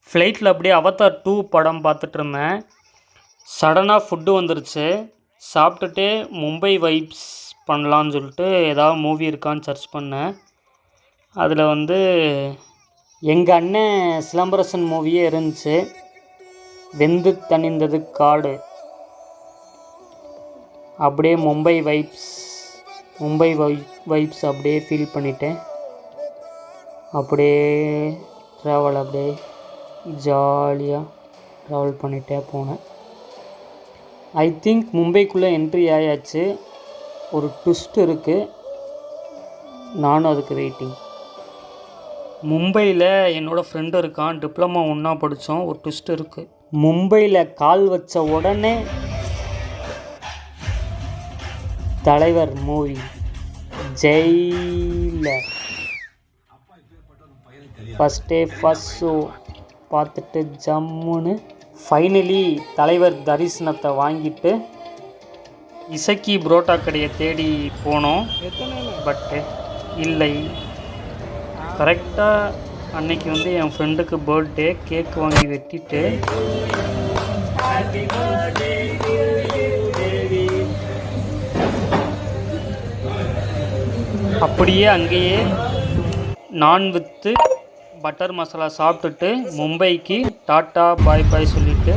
ஃப்ளைட்டில் அப்படியே அவதார் 2 படம் பார்த்துட்டு இருந்தேன். சடனாக ஃபுட்டு வந்துருச்சு. சாப்பிட்டுட்டு மும்பை வைப்ஸ் பண்ணலான்னு சொல்லிட்டு ஏதாவது மூவி இருக்கான்னு சர்ச் பண்ணேன். அதில் எங்கள் அண்ணன் சிலம்பரசன் மூவியே இருந்துச்சு. வெந்து தணிந்தது காடு. அப்படியே மும்பை வைப்ஸ் அப்படியே ஃபீல் பண்ணிட்டேன். அப்படியே ட்ராவல் அப்படியே ஜாலியாக ட்ராவல் பண்ணிகிட்டே போனேன். ஐ திங்க் மும்பைக்குள்ளே என்ட்ரி ஆயாச்சு. ஒரு ட்விஸ்ட் இருக்குது. நானும் அதுக்கு வெயிட்டிங். மும்பையில் என்னோடய ஃப்ரெண்டு இருக்கான். டிப்ளமோ ஒன்றா படித்தோம். ஒரு ட்விஸ்ட் இருக்குது. மும்பையில் கால் வச்ச உடனே தலைவர் மூவி ஜெயிலர் ஃபஸ்ட் ஷோ பார்த்துட்டு ஜம்முன்னு ஃபைனலி தலைவர் தரிசனத்தை வாங்கிட்டு இசக்கி புரோட்டா கடையை தேடி போனோம். பட்டு இல்லை. கரெக்டாக அன்னைக்கு என் ஃப்ரெண்டுக்கு பர்த்டே. கேக் வாங்கி வெட்டிட்டு அப்படியே அங்கேயே நான் வித்து பட்டர் மசாலா சாப்பிட்டுட்டு மும்பைக்கு டாட்டா பாய் பாய் சொல்லிவிட்டு